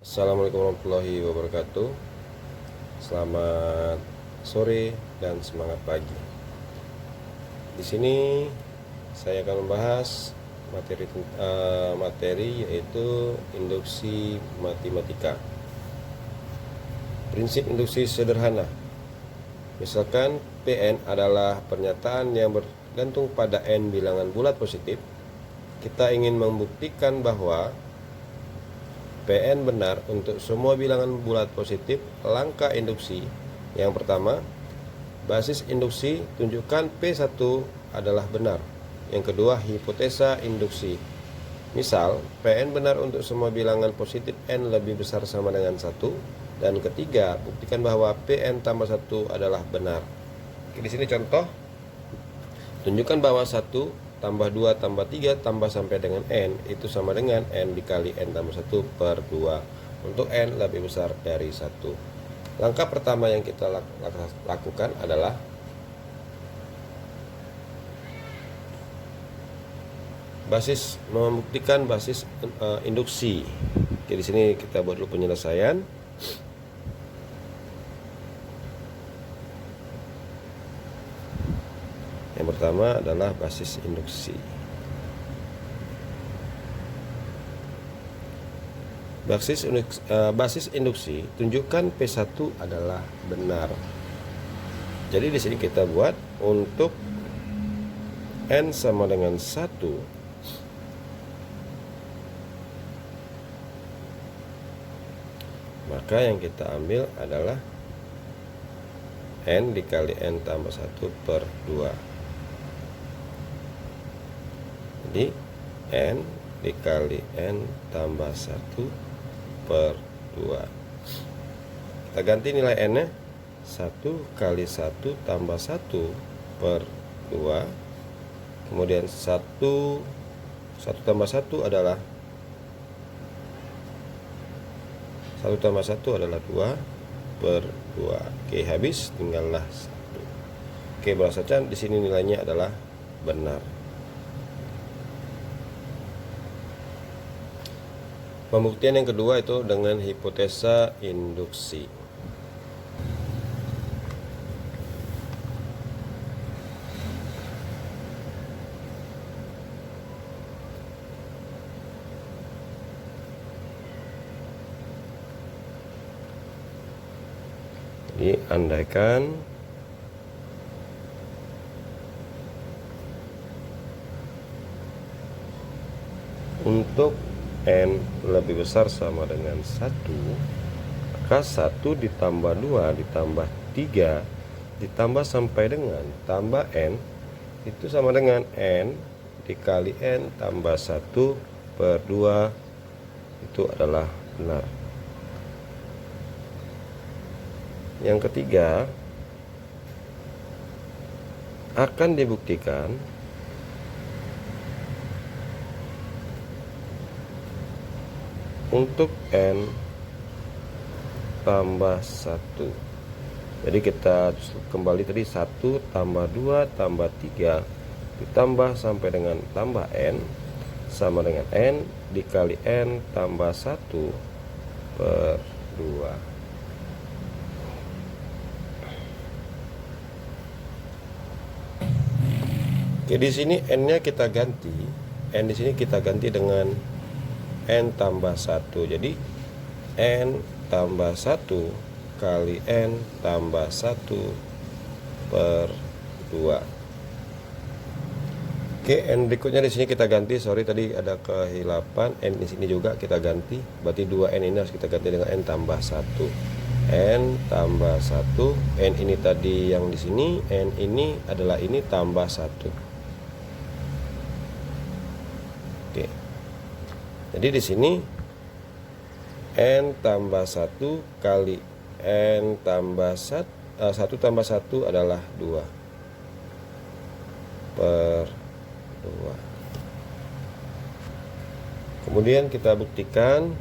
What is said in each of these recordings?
Assalamualaikum warahmatullahi wabarakatuh. Selamat sore dan semangat pagi. Di sini saya akan membahas materi yaitu induksi matematika. Prinsip induksi sederhana. Misalkan Pn adalah pernyataan yang bergantung pada n bilangan bulat positif. Kita ingin membuktikan bahwa Pn benar untuk semua bilangan bulat positif. Langkah induksi yang pertama, basis induksi tunjukkan P1 adalah benar. Yang kedua, hipotesa induksi. Misal, Pn benar untuk semua bilangan positif n lebih besar sama dengan 1. Dan ketiga, buktikan bahwa Pn tambah 1 adalah benar. Di sini contoh, tunjukkan bahwa 1 tambah 2 tambah 3 tambah sampai dengan n itu sama dengan n dikali n tambah 1 per 2 untuk n lebih besar dari 1. Langkah pertama yang kita lakukan adalah membuktikan basis induksi. Oke, di sini kita buat dulu penyelesaian. Yang pertama adalah basis induksi. Basis induksi tunjukkan P1 adalah benar. Jadi di sini kita buat untuk n sama dengan 1, maka yang kita ambil adalah n dikali n tambah 1 per 2. Jadi n dikali n tambah 1 per 2. Kita ganti nilai n nya, 1 kali 1 tambah 1 per 2. Kemudian 1 tambah 1 adalah 1 tambah 1 adalah 2 per 2. Oke, habis, tinggallah 1. Oke, berdasarkan di sini nilainya adalah benar. Pembuktian yang kedua itu dengan hipotesa induksi. Jadi andaikan untuk n lebih besar sama dengan 1, maka 1 ditambah 2 ditambah 3 ditambah sampai dengan tambah n itu sama dengan n dikali n tambah 1 per 2, itu adalah benar. Yang ketiga, akan dibuktikan untuk n tambah 1. Jadi kita kembali tadi 1 tambah 2 tambah 3 ditambah sampai dengan tambah n sama dengan n dikali n tambah 1 per 2. Oke, di sini n-nya kita ganti. N di sini kita ganti dengan n tambah 1. Jadi n tambah 1 kali n tambah 1 per 2. Oke, n berikutnya di sini kita ganti. Sorry tadi ada kehilapan. N di sini juga kita ganti. Berarti 2n ini harus kita ganti dengan n tambah 1. N tambah 1. N ini tadi yang di sini. N ini adalah ini tambah 1. Oke. Jadi di sini n tambah 1 kali n tambah 1 tambah 1 adalah 2 per 2. Kemudian kita buktikan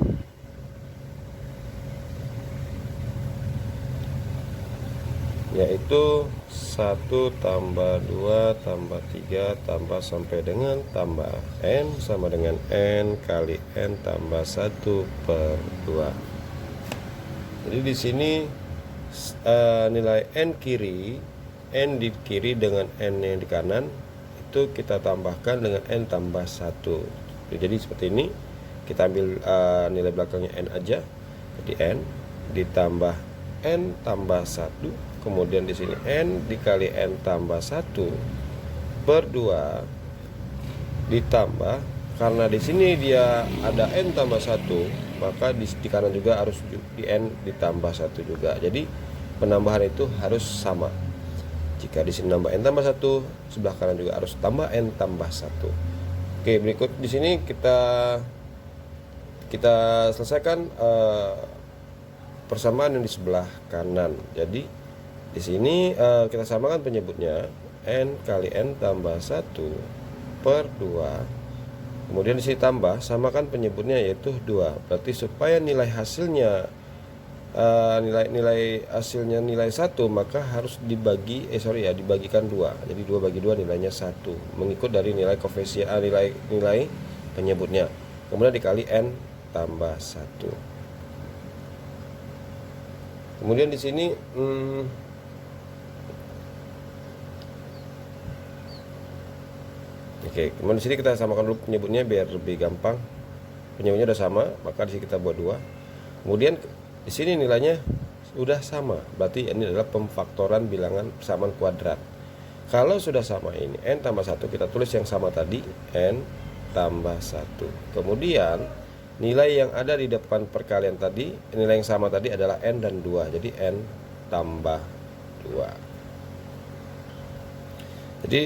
yaitu 1 tambah 2 tambah 3 tambah sampai dengan tambah n sama dengan n kali n tambah 1 per 2. Jadi di sini nilai n di kiri dengan n yang di kanan itu kita tambahkan dengan n tambah 1. Jadi seperti ini, kita ambil nilai belakangnya n aja, jadi n ditambah n tambah 1, kemudian di sini n dikali n tambah 1 per 2 ditambah, karena di sini dia ada n tambah 1, maka di kanan juga harus di n ditambah 1 juga. Jadi penambahan itu harus sama. Jika di sini nambah n tambah 1, sebelah kanan juga harus tambah n tambah 1. Oke, berikut di sini kita selesaikan persamaan yang di sebelah kanan. Jadi di sini kita samakan penyebutnya, n kali n tambah 1 per 2. Kemudian di sini tambah, samakan penyebutnya yaitu 2. Berarti supaya nilai hasilnya nilai hasilnya nilai 1, maka harus dibagikan 2. Jadi 2 bagi 2 nilainya 1, mengikut dari nilai koefisien nilai penyebutnya. Kemudian dikali n tambah 1. Kemudian di sini oke, kemudian di sini kita samakan dulu penyebutnya biar lebih gampang. Penyebutnya udah sama, maka di sini kita buat 2. Kemudian di sini nilainya sudah sama, berarti ini adalah pemfaktoran bilangan persamaan kuadrat. Kalau sudah sama ini, n tambah 1, kita tulis yang sama tadi, n tambah 1. Kemudian nilai yang ada di depan perkalian tadi, nilai yang sama tadi adalah n dan 2, jadi n tambah 2. Jadi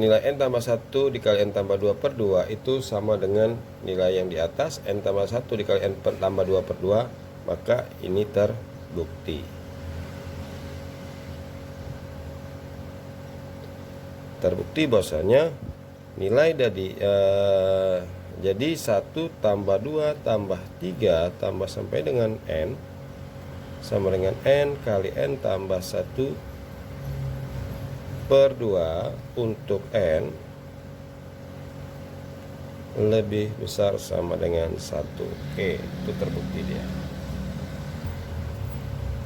nilai n tambah 1 dikali n tambah 2 per 2 itu sama dengan nilai yang di atas, n tambah 1 dikali n tambah 2 per 2, maka ini terbukti. Terbukti bahwasanya nilai dari jadi 1 tambah 2 tambah 3 tambah sampai dengan n sama dengan n kali n tambah 1 per 2 untuk n lebih besar sama dengan 1. Oke, itu terbukti dia.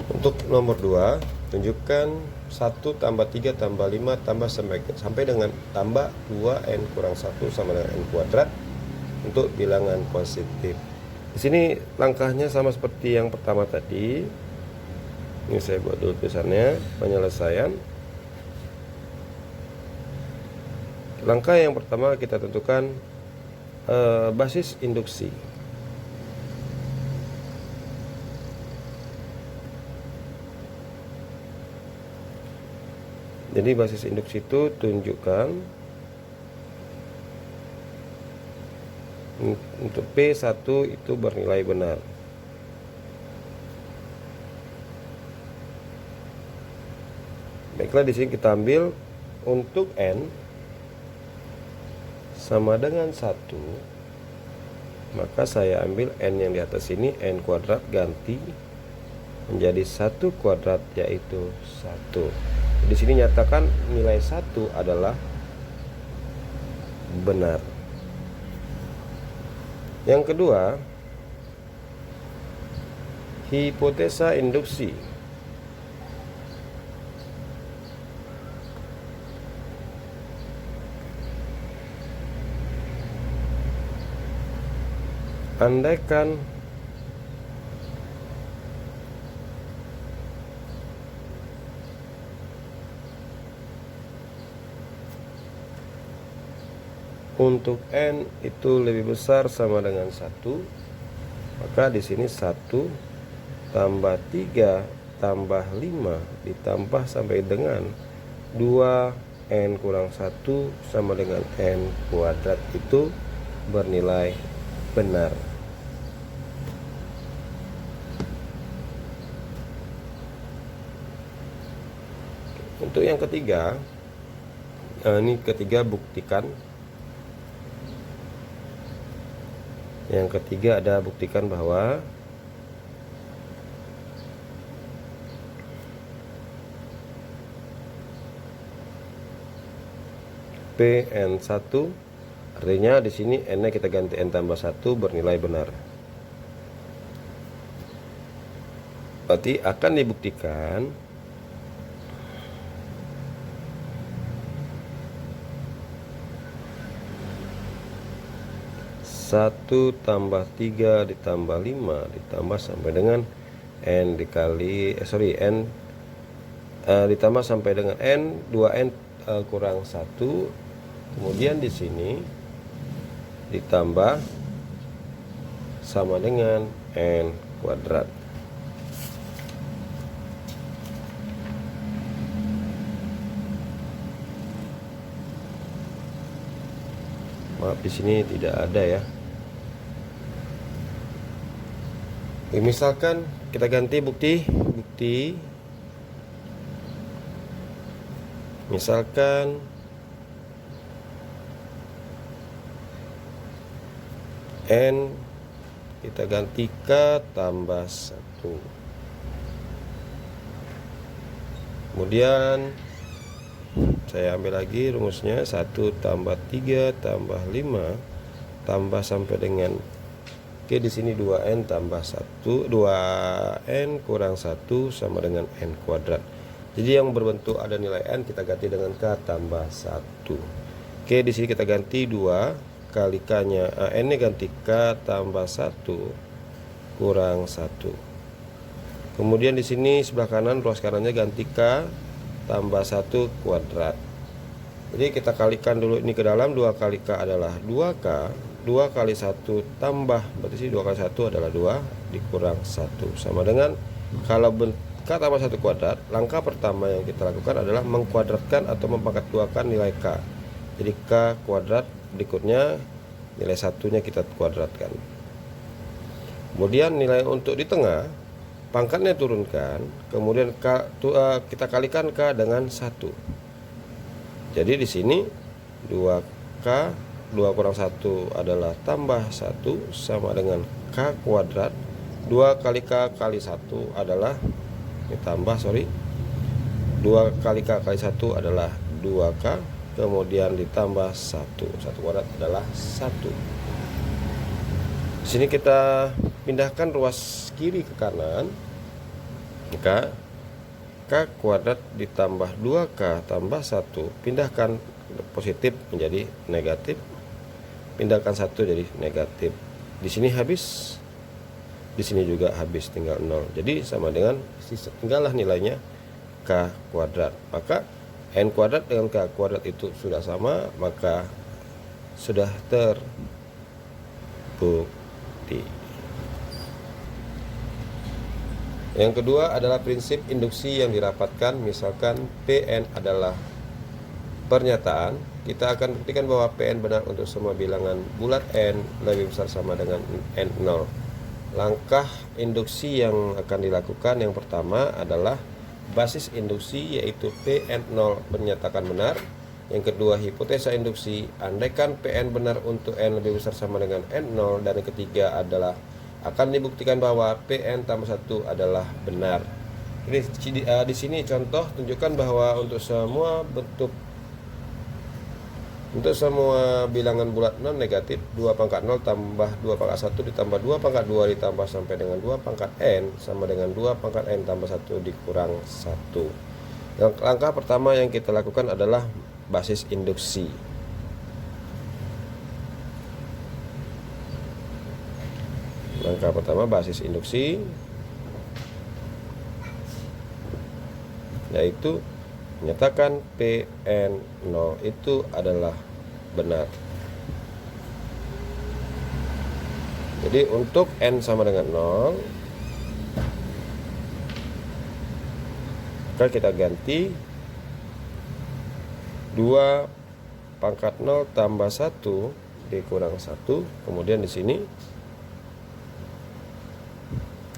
Untuk nomor 2, tunjukkan 1 tambah 3 tambah 5 tambah sampai dengan tambah 2n kurang 1 sama dengan n kuadrat untuk bilangan positif. Di sini langkahnya sama seperti yang pertama tadi. Ini saya buat dulu tulisannya, penyelesaian. Langkah yang pertama kita tentukan basis induksi. Jadi basis induksi itu tunjukkan untuk P1 itu bernilai benar. Baiklah, di sini kita ambil untuk n sama dengan 1, maka saya ambil n yang di atas ini, n kuadrat ganti menjadi 1 kuadrat, yaitu 1. Di sini nyatakan nilai 1 adalah benar. Yang kedua, hipotesa induksi. Andaikan untuk n itu lebih besar sama dengan 1, maka di sini 1 tambah 3 tambah 5 ditambah sampai dengan 2n kurang 1 sama dengan n kuadrat itu bernilai benar. Untuk yang ketiga, ini ketiga buktikan. Yang ketiga ada buktikan bahwa PN1 Artinya di sini n-nya kita ganti n tambah 1 bernilai benar. Berarti akan dibuktikan satu tambah 3 ditambah 5 ditambah sampai dengan n dikali n ditambah sampai dengan n 2n kurang 1, kemudian di sini ditambah sama dengan n kuadrat. Maaf, di sini tidak ada ya. Misalkan kita ganti bukti misalkan n kita ganti k tambah 1. Kemudian saya ambil lagi rumusnya, 1 tambah 3 tambah 5 tambah sampai dengan Oke, di sini 2n tambah 1, 2n kurang 1 sama dengan n kuadrat. Jadi yang berbentuk ada nilai n kita ganti dengan k tambah 1. Oke, di sini kita ganti 2 kali k-nya, n-nya ganti k tambah 1 kurang 1. Kemudian di sini sebelah kanan, ruas kanannya ganti k tambah 1 kuadrat. Jadi kita kalikan dulu ini ke dalam, 2 kali k adalah 2k, 2 kali 1 tambah, berarti sih 2 kali 1 adalah 2 dikurang 1 sama dengan, kalau k tambah 1 kuadrat, langkah pertama yang kita lakukan adalah mengkuadratkan atau mempangkat 2kan nilai k. Jadi k kuadrat, berikutnya nilai satunya kita kuadratkan. Kemudian nilai untuk di tengah, pangkatnya turunkan, kemudian kita kalikan k dengan 1. Jadi di sini 2k, 2 kurang 1 adalah tambah 1 sama dengan k kuadrat. 2 kali k kali 1 adalah ditambah 2 kali k kali 1 adalah 2k, kemudian ditambah 1 kuadrat adalah 1. Di sini kita pindahkan ruas kiri ke kanan, maka k kuadrat ditambah 2k tambah 1, pindahkan positif menjadi negatif, pindahkan 1 jadi negatif. Di sini habis, di sini juga habis, tinggal 0. Jadi sama dengan tinggallah nilainya k kuadrat. Maka n kuadrat dengan k kuadrat itu sudah sama, maka sudah terbukti. Yang kedua adalah prinsip induksi yang dirapatkan. Misalkan Pn adalah pernyataan, kita akan buktikan bahwa Pn benar untuk semua bilangan bulat n lebih besar sama dengan n0. Langkah induksi yang akan dilakukan yang pertama adalah basis induksi, yaitu Pn0 menyatakan benar. Yang kedua, hipotesa induksi, andaikan Pn benar untuk n lebih besar sama dengan n0. Dan yang ketiga adalah akan dibuktikan bahwa Pn tambah 1 adalah benar. Jadi di sini contoh tunjukkan bahwa untuk semua bilangan bulat non negatif, 2 pangkat 0 tambah 2 pangkat 1 ditambah 2 pangkat 2 ditambah sampai dengan 2 pangkat n sama dengan 2 pangkat n tambah 1 dikurang 1. Langkah pertama yang kita lakukan adalah basis induksi. Langkah pertama basis induksi, yaitu menyatakan Pn0 itu adalah benar. Jadi untuk n sama dengan 0, maka kita ganti 2 pangkat 0 tambah 1 dikurang 1. Kemudian di sini,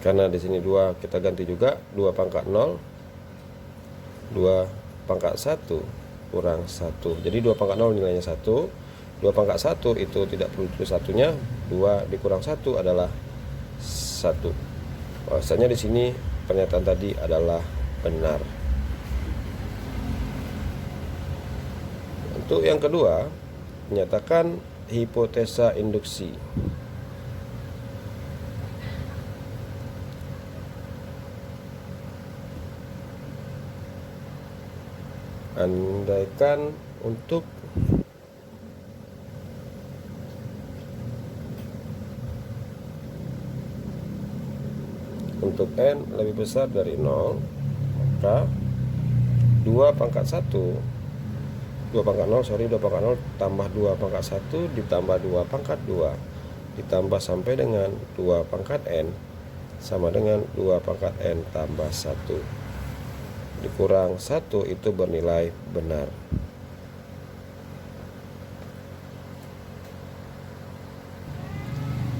karena di sini 2 kita ganti juga 2 pangkat 0, 2 pangkat 1 kurang 1. Jadi 2 pangkat 0 nilainya 1. 2 pangkat 1 itu tidak perlu tulis satunya. 2 dikurang 1 adalah 1. Bahwasanya di sini pernyataan tadi adalah benar. Untuk yang kedua, menyatakan hipotesa induksi. Andaikan untuk n lebih besar dari 0, maka 2 pangkat 0 tambah 2 pangkat 1 ditambah 2 pangkat 2 ditambah sampai dengan 2 pangkat n sama dengan 2 pangkat n tambah 1 dikurang 1 itu bernilai benar.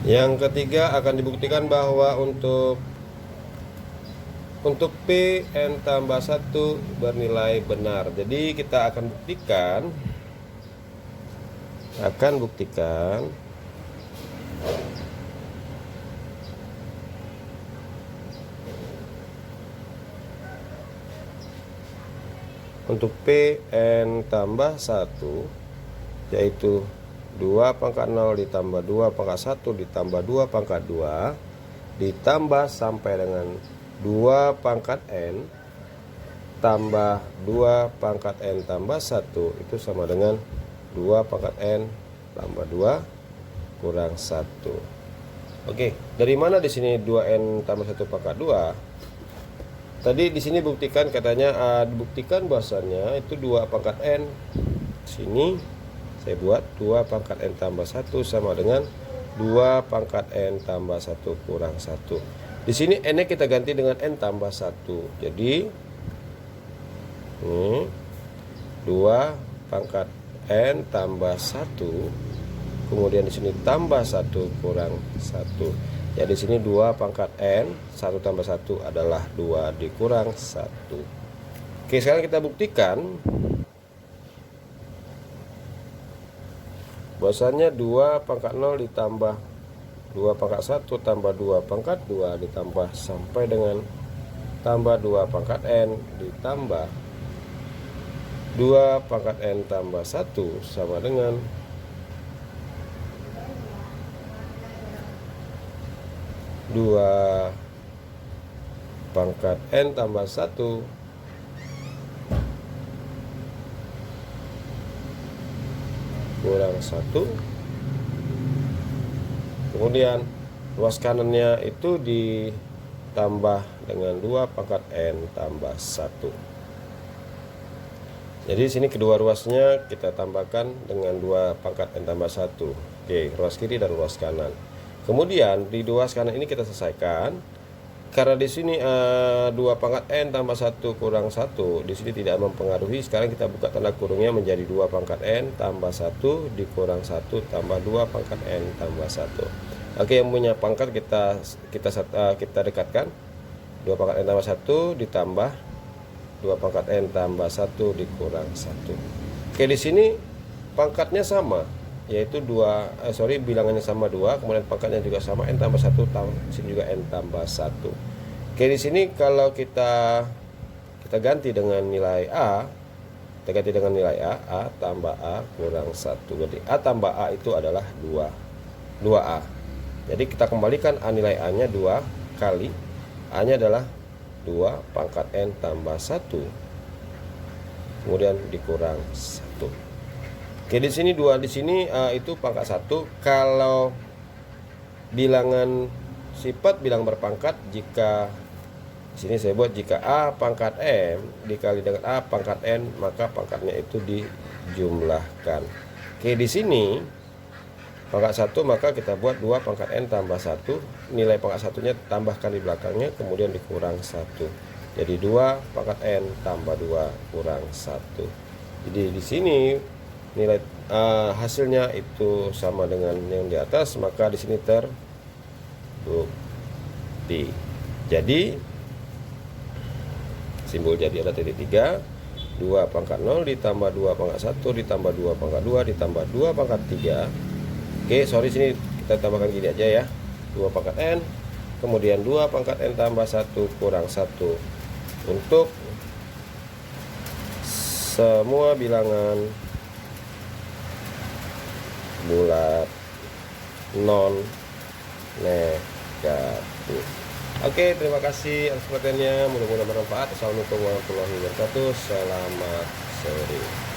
Yang ketiga akan dibuktikan bahwa untuk P n tambah 1 bernilai benar. Jadi kita akan buktikan untuk P n tambah 1 yaitu 2 pangkat 0 ditambah 2 pangkat 1 ditambah 2 pangkat 2 ditambah sampai dengan 2 pangkat n tambah 2 pangkat n tambah 1 itu sama dengan 2 pangkat n tambah 2 kurang 1. Oke, dari mana di sini 2n tambah 1 pangkat 2? Tadi di sini buktikan katanya dibuktikan bahwasannya itu 2 pangkat n. Sini saya buat 2 pangkat n tambah 1 sama dengan 2 pangkat n tambah 1 kurang 1. Di sini n-nya kita ganti dengan n tambah 1. Jadi ini 2 pangkat n tambah 1. Kemudian di sini tambah 1 kurang 1. Ya di sini 2 pangkat n 1 tambah 1 adalah 2 dikurang 1. Oke, sekarang kita buktikan bahwasannya 2 pangkat 0 ditambah 2 pangkat 1 tambah 2 pangkat 2 ditambah sampai dengan tambah 2 pangkat n ditambah 2 pangkat n tambah 1 sama dengan 2 pangkat n tambah 1 kurang 1. Kemudian ruas kanannya itu ditambah dengan 2 pangkat n tambah 1. Jadi sini kedua ruasnya kita tambahkan dengan 2 pangkat n tambah 1. Oke, ruas kiri dan ruas kanan. Kemudian di ruas kanan ini kita selesaikan. Karena di sini 2 pangkat n tambah 1 kurang 1 di sini tidak mempengaruhi. Sekarang kita buka tanda kurungnya menjadi 2 pangkat n tambah 1 dikurang 1 tambah 2 pangkat n tambah 1. Oke, yang punya pangkat kita dekatkan. 2 pangkat n tambah 1 ditambah 2 pangkat n tambah 1 dikurang 1. Oke, di sini pangkatnya sama, yaitu bilangannya sama 2, kemudian pangkatnya juga sama n tambah 1, di sini juga n tambah 1. Oke, di sini kalau kita ganti dengan nilai a, kita ganti dengan nilai a tambah a kurang 1. Berarti a tambah a itu adalah 2a. Jadi kita kembalikan nilai a-nya 2 kali a-nya adalah 2 pangkat n tambah 1 kemudian dikurang 1. Oke, di sini 2 di sini itu pangkat 1. Kalau bilangan sifat bilang berpangkat, jika di sini saya buat jika a pangkat m dikali dengan a pangkat n, maka pangkatnya itu dijumlahkan. Oke, di sini pangkat 1 maka kita buat 2 pangkat n tambah 1. Nilai pangkat 1-nya tambahkan di belakangnya kemudian dikurang 1. Jadi 2 pangkat n tambah 2 kurang 1. Jadi di sini nilai hasilnya itu sama dengan yang di atas, maka di sini terbukti. Jadi simbol jadi ada titik 3. 2 pangkat 0 ditambah 2 pangkat 1 ditambah 2 pangkat 2 ditambah 2 pangkat 3. Oke, sini kita tambahkan gini aja ya. 2 pangkat n, kemudian 2 pangkat n tambah 1 kurang 1. Untuk semua bilangan bulat non negatif. Oke, terima kasih atas perhatiannya, mudah-mudahan bermanfaat. Assalamualaikum warahmatullahi wabarakatuh. Selamat sore.